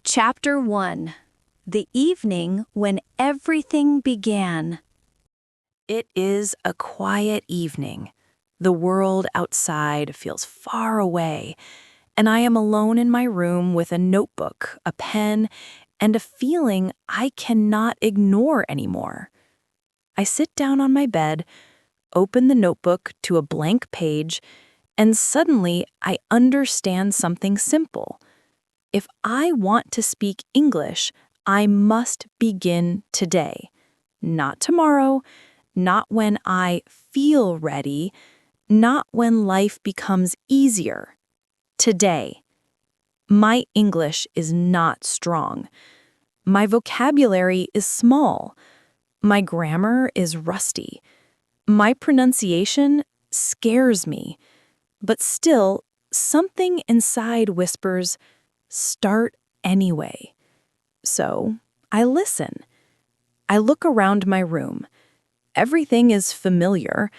Chapter 1. The Evening When Everything Began. It is a quiet evening. The world outside feels far away, and I am alone in my room with a notebook, a pen, and a feeling I cannot ignore anymore. I sit down on my bed, open the notebook to a blank page, and suddenly I understand something simple. If I want to speak English, I must begin today. Not tomorrow, not when I feel ready, not when life becomes easier. Today. My English is not strong. My vocabulary is small. My grammar is rusty. My pronunciation scares me. But still, something inside whispers, "Start anyway." So, I listen. I look around my room. Everything is familiar,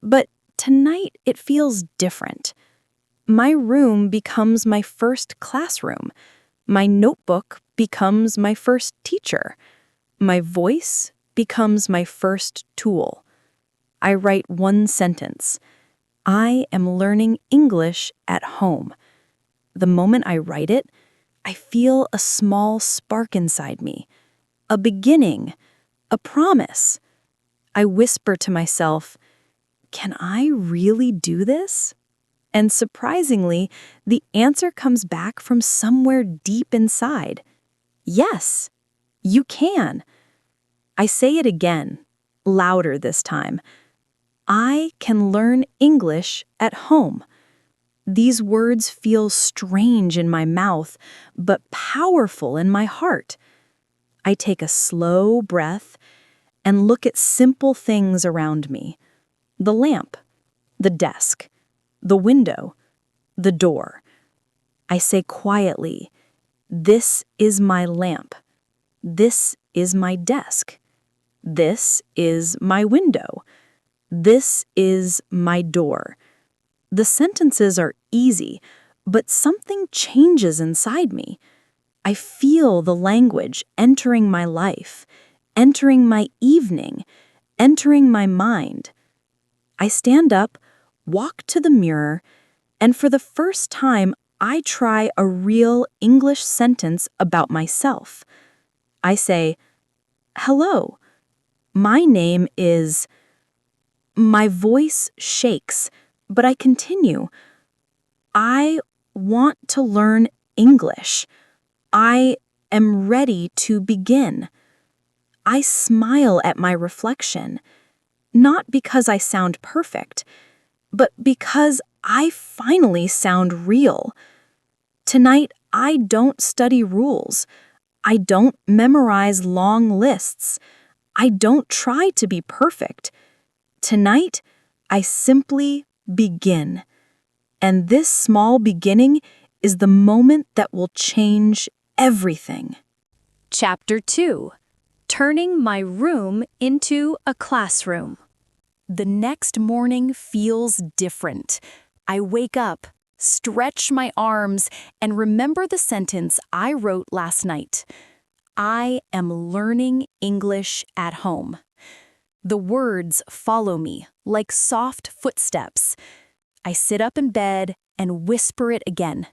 but tonight it feels different. My room becomes my first classroom. My notebook becomes my first teacher. My voice becomes my first tool. I write one sentence. I am learning English at home. The moment I write it, I feel a small spark inside me, a beginning, a promise. I whisper to myself, "Can I really do this?" And surprisingly, the answer comes back from somewhere deep inside. Yes, you can. I say it again, louder this time. I can learn English at home. These words feel strange in my mouth, but powerful in my heart. I take a slow breath and look at simple things around me. The lamp, the desk, the window, the door. I say quietly, "This is my lamp. This is my desk. This is my window. This is my door." The sentences are easy, but something changes inside me. I feel the language entering my life, entering my evening, entering my mind. I stand up, walk to the mirror, and for the first time, I try a real English sentence about myself. I say, "Hello, my name is..." My voice shakes, but I continue. "I want to learn English. I am ready to begin." I smile at my reflection, not because I sound perfect, but because I finally sound real. Tonight, I don't study rules. I don't memorize long lists. I don't try to be perfect. Tonight, I simply begin. And this small beginning is the moment that will change everything. Chapter 2. Turning my room into a classroom. The next morning feels different. I wake up, stretch my arms, and remember the sentence I wrote last night. I am learning English at home. The words follow me like soft footsteps. I sit up in bed and whisper it again.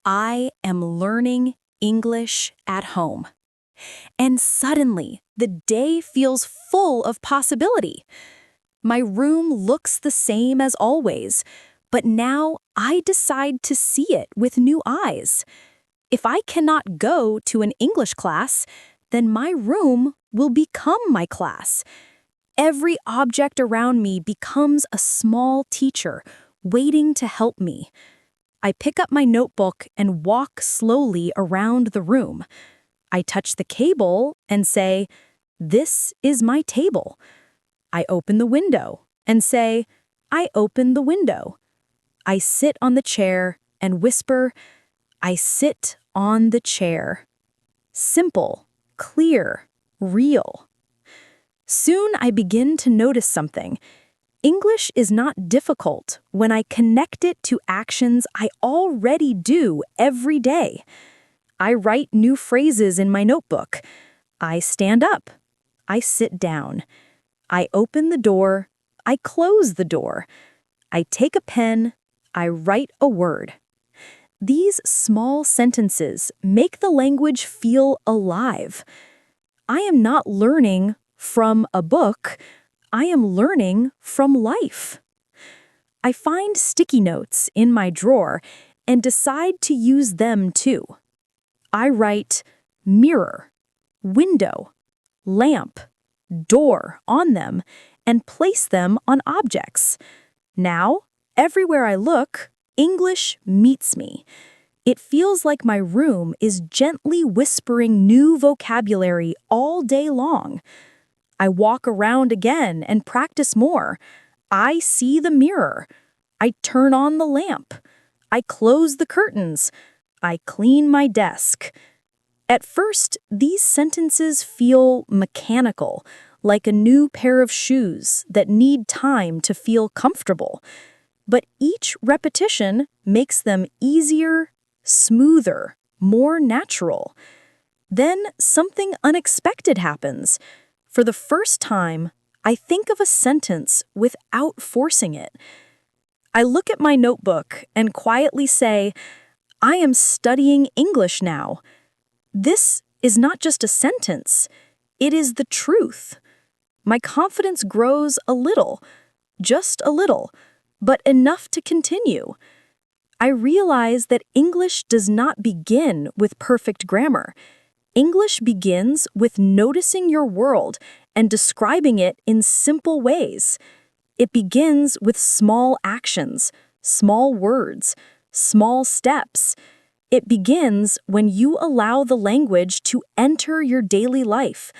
I am learning English at home. And suddenly, the day feels full of possibility. My room looks the same as always, but now I decide to see it with new eyes. If I cannot go to an English class, then my room will become my class. Every object around me becomes a small teacher, waiting to help me. I pick up my notebook and walk slowly around the room. I touch the cable and say, "This is my table." I open the window and say, "I open the window." I sit on the chair and whisper, "I sit on the chair." Simple, clear, real. Soon I begin to notice something. English is not difficult when I connect it to actions I already do every day. I write new phrases in my notebook. I stand up. I sit down. I open the door. I close the door. I take a pen. I write a word. These small sentences make the language feel alive. I am not learning from a book. I am learning from life. I find sticky notes in my drawer and decide to use them too. I write mirror, window, lamp, door on them and place them on objects. Now, everywhere I look, English meets me. It feels like my room is gently whispering new vocabulary all day long. I walk around again and practice more. I see the mirror. I turn on the lamp. I close the curtains. I clean my desk. At first, these sentences feel mechanical, like a new pair of shoes that need time to feel comfortable. But each repetition makes them easier, smoother, more natural. Then something unexpected happens. For the first time, I think of a sentence without forcing it. I look at my notebook and quietly say, I am studying English now. This is not just a sentence, it is the truth. My confidence grows a little, just a little, but enough to continue. I realize that English does not begin with perfect grammar. English begins with noticing your world and describing it in simple ways. It begins with small actions, small words, small steps. It begins when you allow the language to enter your daily life,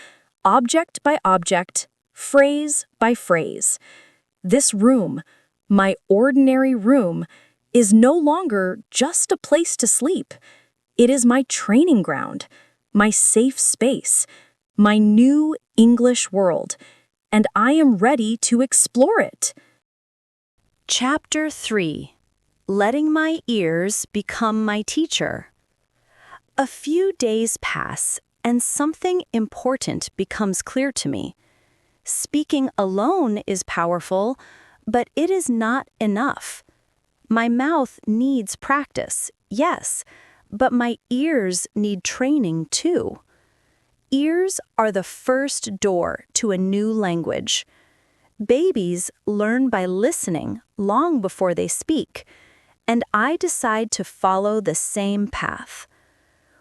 object by object, phrase by phrase. This room, my ordinary room, is no longer just a place to sleep. It is my training ground, my safe space, my new English world, and I am ready to explore it. Chapter 3. Letting my ears become my teacher. A few days pass, and something important becomes clear to me. Speaking alone is powerful, but it is not enough. My mouth needs practice, yes, but my ears need training too. Ears are the first door to a new language. Babies learn by listening long before they speak, and I decide to follow the same path.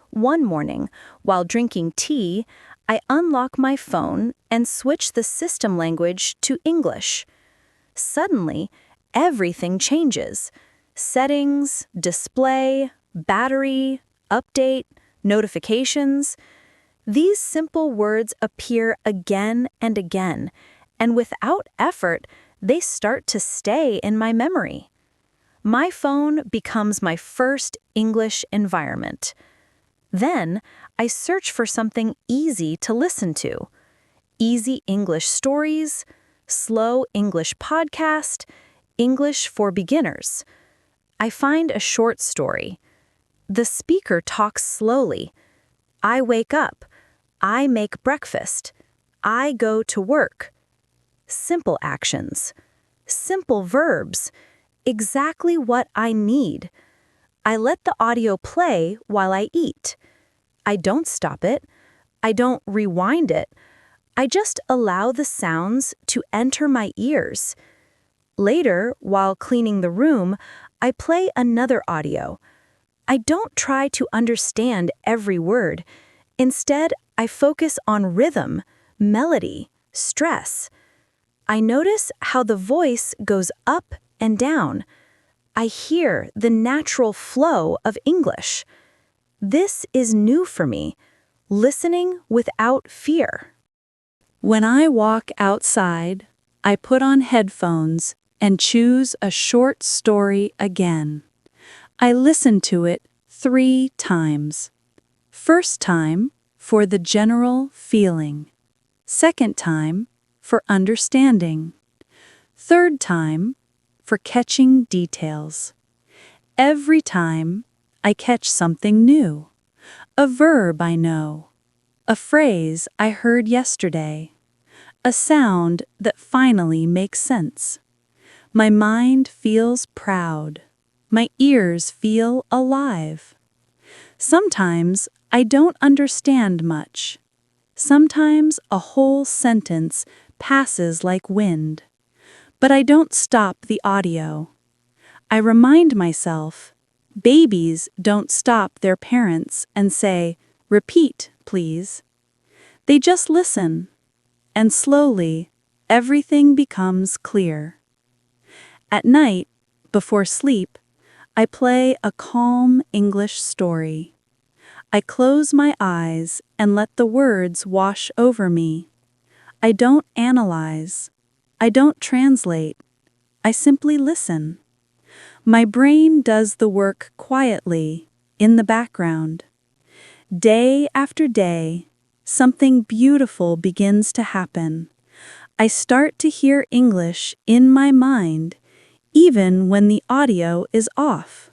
One morning, while drinking tea, I unlock my phone and switch the system language to English. Suddenly, everything changes. Settings, display, battery, update, notifications. These simple words appear again and again, and without effort, they start to stay in my memory. My phone becomes my first English environment. Then, I search for something easy to listen to. Easy English stories, slow English podcast, English for beginners. I find a short story. The speaker talks slowly. I wake up. I make breakfast. I go to work. Simple actions. Simple verbs. Exactly what I need. I let the audio play while I eat. I don't stop it. I don't rewind it. I just allow the sounds to enter my ears. Later, while cleaning the room, I play another audio. I don't try to understand every word. Instead, I focus on rhythm, melody, stress. I notice how the voice goes up and down. I hear the natural flow of English. This is new for me, listening without fear. When I walk outside, I put on headphones and choose a short story again. I listen to it 3 times. First time, for the general feeling. Second time, for understanding. Third time, for catching details. Every time, I catch something new. A verb I know. A phrase I heard yesterday. A sound that finally makes sense. My mind feels proud. My ears feel alive. Sometimes I don't understand much. Sometimes a whole sentence passes like wind. But I don't stop the audio. I remind myself, babies don't stop their parents and say, "Repeat, please." They just listen. And slowly, everything becomes clear. At night, before sleep, I play a calm English story. I close my eyes and let the words wash over me. I don't analyze. I don't translate. I simply listen. My brain does the work quietly, in the background. Day after day, something beautiful begins to happen. I start to hear English in my mind, even when the audio is off.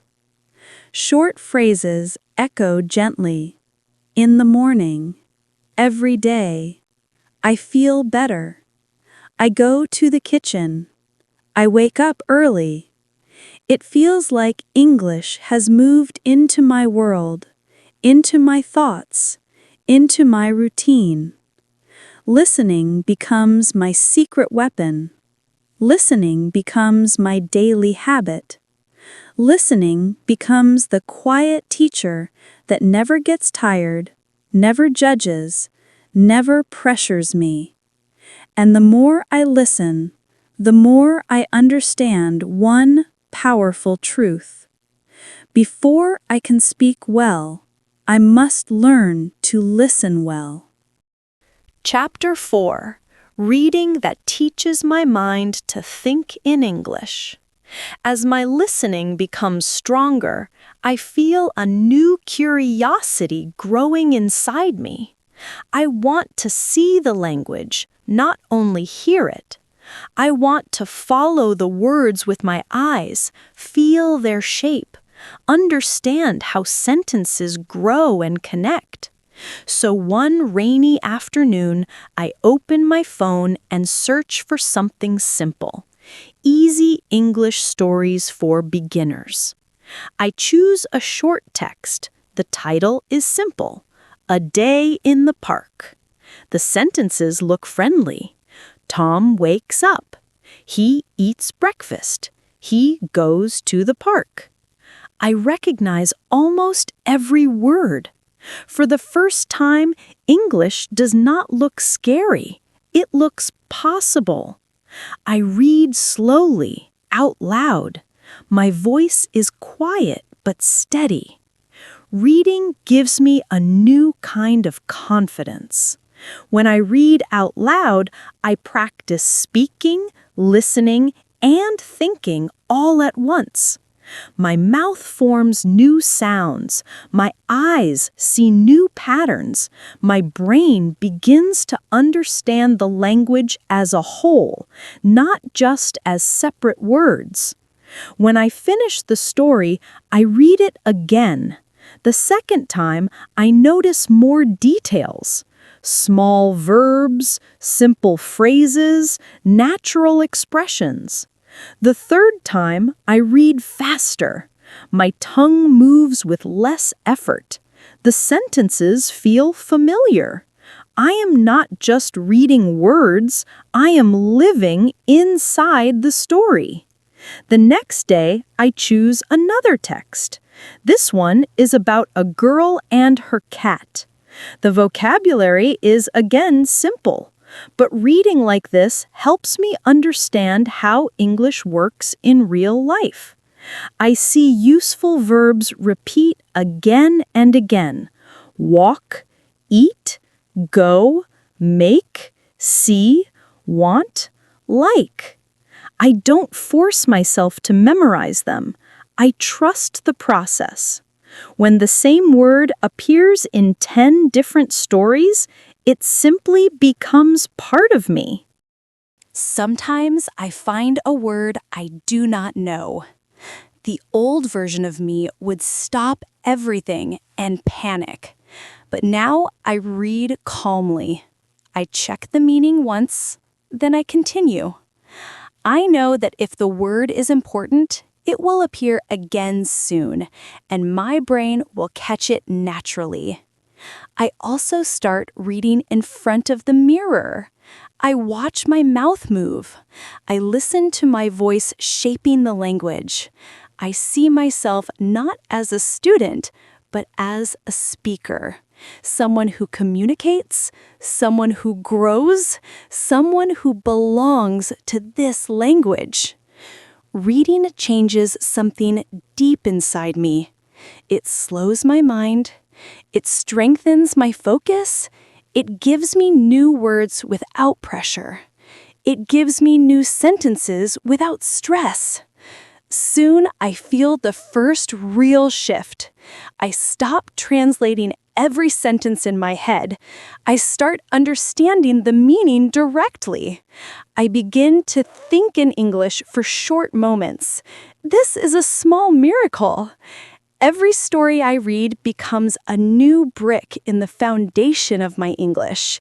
Short phrases echo gently. In the morning, every day, I feel better. I go to the kitchen. I wake up early. It feels like English has moved into my world, into my thoughts, into my routine. Listening becomes my secret weapon. Listening becomes my daily habit. Listening becomes the quiet teacher that never gets tired, never judges, never pressures me. And the more I listen, the more I understand one powerful truth. Before I can speak well, I must learn to listen well. Chapter 4. Reading that teaches my mind to think in English. As my listening becomes stronger, I feel a new curiosity growing inside me. I want to see the language, not only hear it. I want to follow the words with my eyes, feel their shape, understand how sentences grow and connect. So one rainy afternoon, I open my phone and search for something simple. Easy English stories for beginners. I choose a short text. The title is simple. A Day in the Park. The sentences look friendly. Tom wakes up. He eats breakfast. He goes to the park. I recognize almost every word. For the first time, English does not look scary. It looks possible. I read slowly, out loud. My voice is quiet but steady. Reading gives me a new kind of confidence. When I read out loud, I practice speaking, listening, and thinking all at once. My mouth forms new sounds. My eyes see new patterns. My brain begins to understand the language as a whole, not just as separate words. When I finish the story, I read it again. The second time, I notice more details. Small verbs, simple phrases, natural expressions. The third time, I read faster. My tongue moves with less effort. The sentences feel familiar. I am not just reading words, I am living inside the story. The next day, I choose another text. This one is about a girl and her cat. The vocabulary is again simple. But reading like this helps me understand how English works in real life. I see useful verbs repeat again and again. Walk, eat, go, make, see, want, like. I don't force myself to memorize them. I trust the process. When the same word appears in 10 different stories, it simply becomes part of me. Sometimes I find a word I do not know. The old version of me would stop everything and panic. But now I read calmly. I check the meaning once, then I continue. I know that if the word is important, it will appear again soon, and my brain will catch it naturally. I also start reading in front of the mirror. I watch my mouth move. I listen to my voice shaping the language. I see myself not as a student, but as a speaker. Someone who communicates, someone who grows, someone who belongs to this language. Reading changes something deep inside me. It slows my mind. It strengthens my focus. It gives me new words without pressure. It gives me new sentences without stress. Soon I feel the first real shift. I stop translating every sentence in my head. I start understanding the meaning directly. I begin to think in English for short moments. This is a small miracle. Every story I read becomes a new brick in the foundation of my English.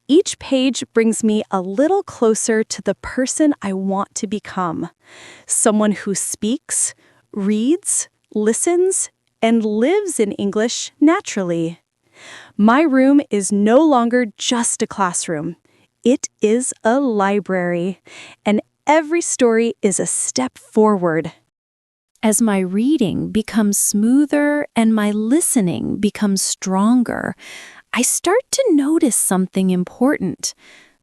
Each page brings me a little closer to the person I want to become. Someone who speaks, reads, listens, and lives in English naturally. My room is no longer just a classroom. It is a library, and every story is a step forward. As my reading becomes smoother and my listening becomes stronger, I start to notice something important.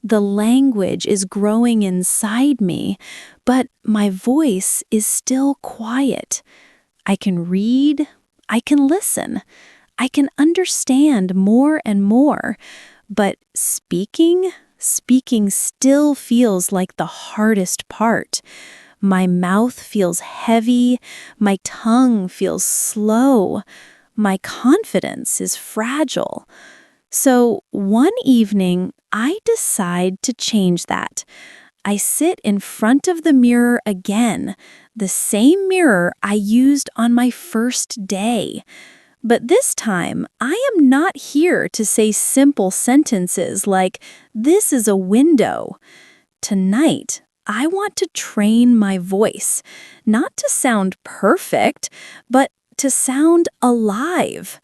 The language is growing inside me, but my voice is still quiet. I can read, I can listen, I can understand more and more, but speaking still feels like the hardest part. My mouth feels heavy, my tongue feels slow, my confidence is fragile. So one evening, I decide to change that. I sit in front of the mirror again, the same mirror I used on my first day. But this time, I am not here to say simple sentences like, "This is a window." Tonight, I want to train my voice, not to sound perfect, but to sound alive.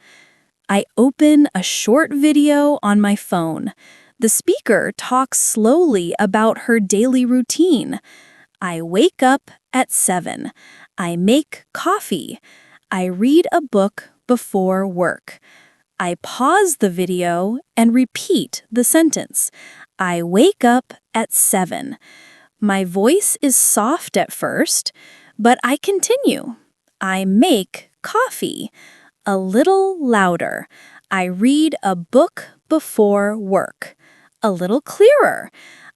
I open a short video on my phone. The speaker talks slowly about her daily routine. I wake up at 7. I make coffee. I read a book before work. I pause the video and repeat the sentence. I wake up at 7. My voice is soft at first, but I continue. I make coffee. A little louder. I read a book before work. A little clearer.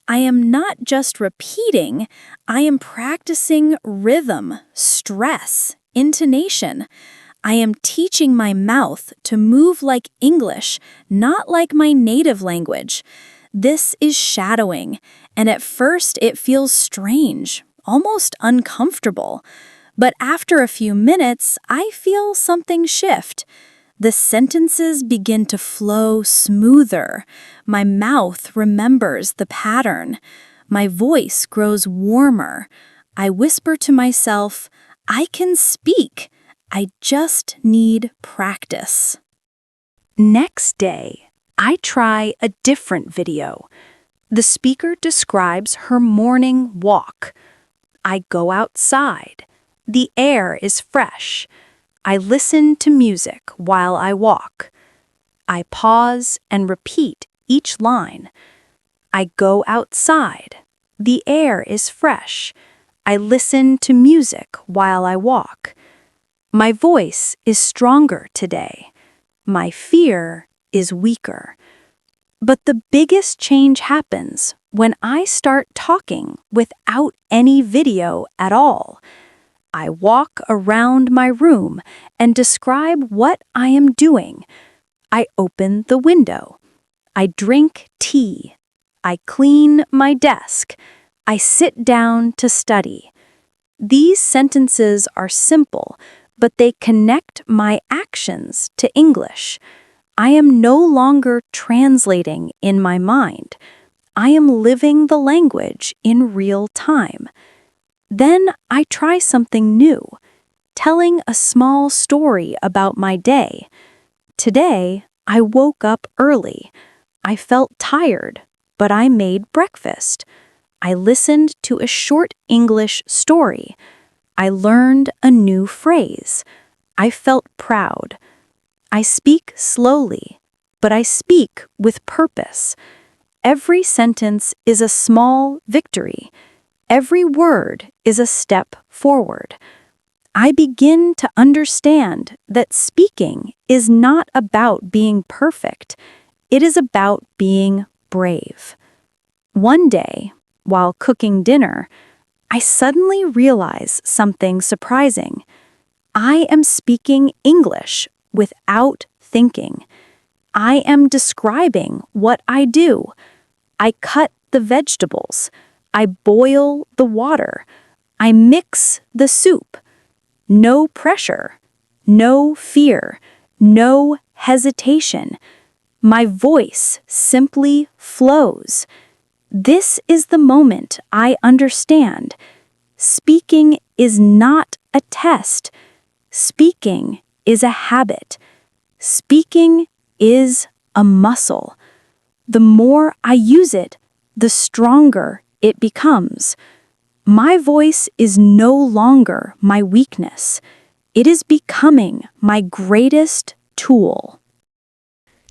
I am not just repeating, I am practicing rhythm, stress, intonation. I am teaching my mouth to move like English, not like my native language. This is shadowing, and at first it feels strange, almost uncomfortable. But after a few minutes, I feel something shift. The sentences begin to flow smoother. My mouth remembers the pattern. My voice grows warmer. I whisper to myself, I can speak. I just need practice. Next day, I try a different video. The speaker describes her morning walk. I go outside. The air is fresh. I listen to music while I walk. I pause and repeat each line. I go outside. The air is fresh. I listen to music while I walk. My voice is stronger today. My fear is weaker. But the biggest change happens when I start talking without any video at all. I walk around my room and describe what I am doing. I open the window. I drink tea. I clean my desk. I sit down to study. These sentences are simple, but they connect my actions to English. I am no longer translating in my mind. I am living the language in real time. Then I try something new, telling a small story about my day. Today, I woke up early. I felt tired, but I made breakfast. I listened to a short English story. I learned a new phrase. I felt proud. I speak slowly, but I speak with purpose. Every sentence is a small victory. Every word is a step forward. I begin to understand that speaking is not about being perfect. It is about being brave. One day, while cooking dinner, I suddenly realize something surprising. I am speaking English without thinking. I am describing what I do. I cut the vegetables. I boil the water. I mix the soup. No pressure, no fear, no hesitation. My voice simply flows. This is the moment I understand. Speaking is not a test. Speaking is a habit. Speaking is a muscle. The more I use it, the stronger it becomes. My voice is no longer my weakness. It is becoming my greatest tool.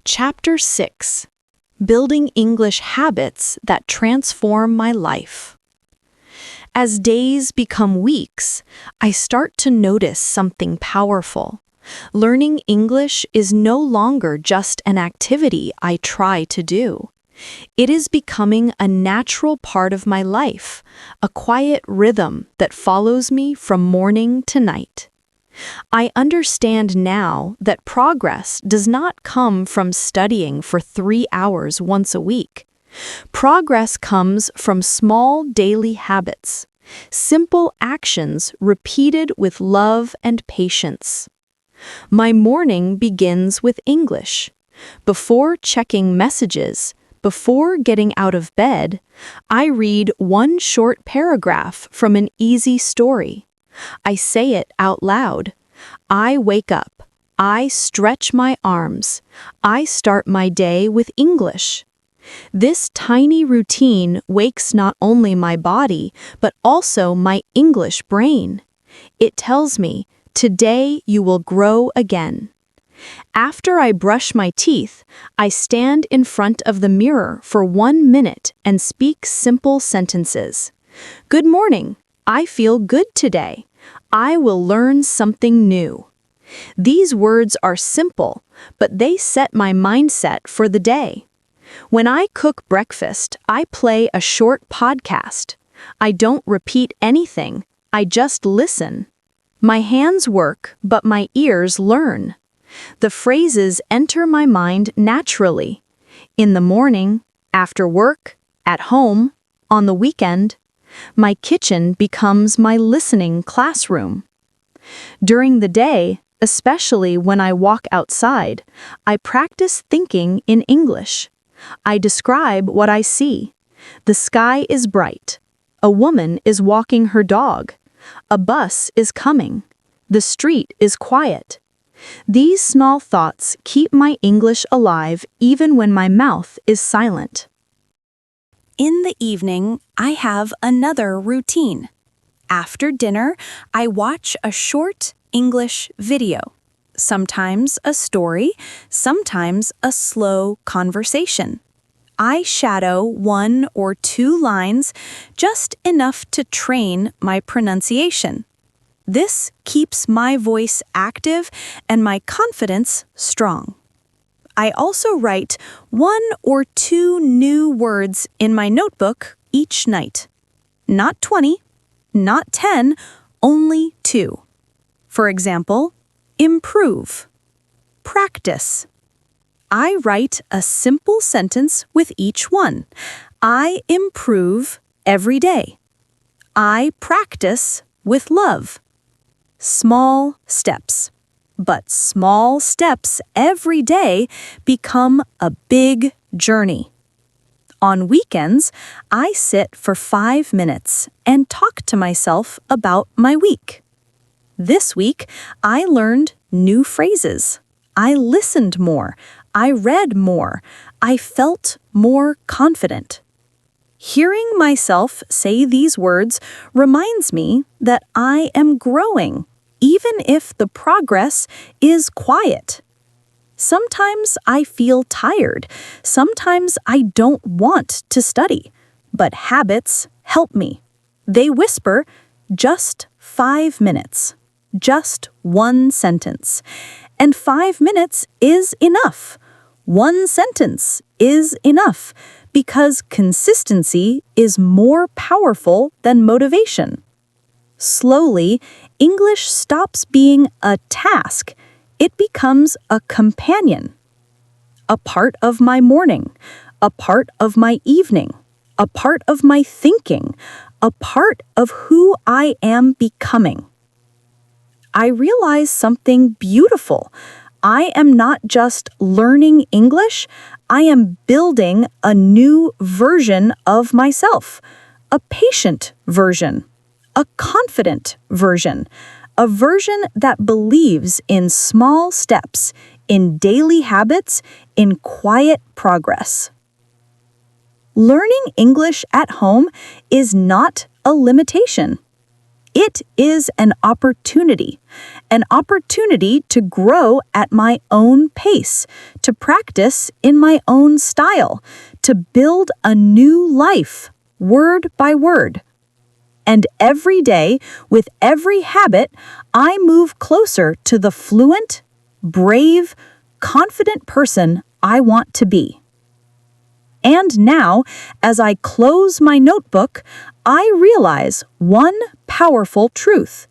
Chapter 6: Building English Habits That Transform My Life. As days become weeks, I start to notice something powerful. Learning English is no longer just an activity I try to do. It is becoming a natural part of my life, a quiet rhythm that follows me from morning to night. I understand now that progress does not come from studying for 3 hours once a week. Progress comes from small daily habits, simple actions repeated with love and patience. My morning begins with English. Before checking messages, before getting out of bed, I read one short paragraph from an easy story. I say it out loud. I wake up. I stretch my arms. I start my day with English. This tiny routine wakes not only my body, but also my English brain. It tells me, today you will grow again. After I brush my teeth, I stand in front of the mirror for 1 minute and speak simple sentences. Good morning. I feel good today. I will learn something new. These words are simple, but they set my mindset for the day. When I cook breakfast, I play a short podcast. I don't repeat anything. I just listen. My hands work, but my ears learn. The phrases enter my mind naturally. In the morning, after work, at home, on the weekend, my kitchen becomes my listening classroom. During the day, especially when I walk outside, I practice thinking in English. I describe what I see. The sky is bright. A woman is walking her dog. A bus is coming. The street is quiet. These small thoughts keep my English alive even when my mouth is silent. In the evening, I have another routine. After dinner, I watch a short English video. Sometimes a story, sometimes a slow conversation. I shadow 1 or 2 lines, just enough to train my pronunciation. This keeps my voice active and my confidence strong. I also write 1 or 2 new words in my notebook each night. Not 20, not 10, only 2. For example, improve, practice. I write a simple sentence with each one. I improve every day. I practice with love. Small steps. But small steps every day become a big journey. On weekends, I sit for 5 minutes and talk to myself about my week. This week, I learned new phrases. I listened more. I read more. I felt more confident. Hearing myself say these words reminds me that I am growing, even if the progress is quiet. Sometimes I feel tired. Sometimes I don't want to study. But habits help me. They whisper, just 5 minutes. Just one sentence. And 5 minutes is enough. One sentence is enough because consistency is more powerful than motivation. Slowly, English stops being a task. It becomes a companion. A part of my morning, a part of my evening, a part of my thinking, a part of who I am becoming. I realize something beautiful. I am not just learning English, I am building a new version of myself, a patient version, a confident version, a version that believes in small steps, in daily habits, in quiet progress. Learning English at home is not a limitation. It is an opportunity to grow at my own pace, to practice in my own style, to build a new life, word by word. And every day, with every habit, I move closer to the fluent, brave, confident person I want to be. And now, as I close my notebook, I realize one powerful truth.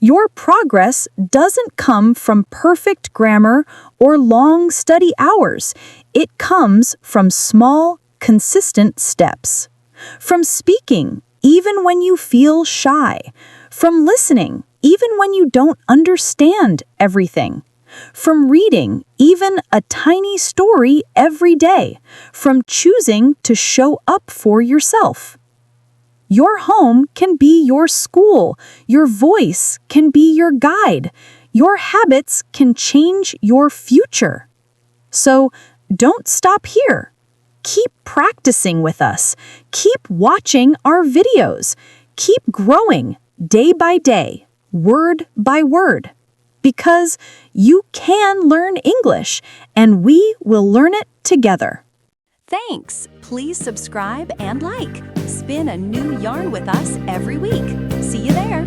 Your progress doesn't come from perfect grammar or long study hours. It comes from small, consistent steps. From speaking, even when you feel shy. From listening, even when you don't understand everything. From reading even a tiny story every day. From choosing to show up for yourself. Your home can be your school. Your voice can be your guide. Your habits can change your future. So don't stop here. Keep practicing with us. Keep watching our videos. Keep growing day by day, word by word. Because you can learn English, and we will learn it together. Thanks! Please subscribe and like. Spin a new yarn with us every week. See you there!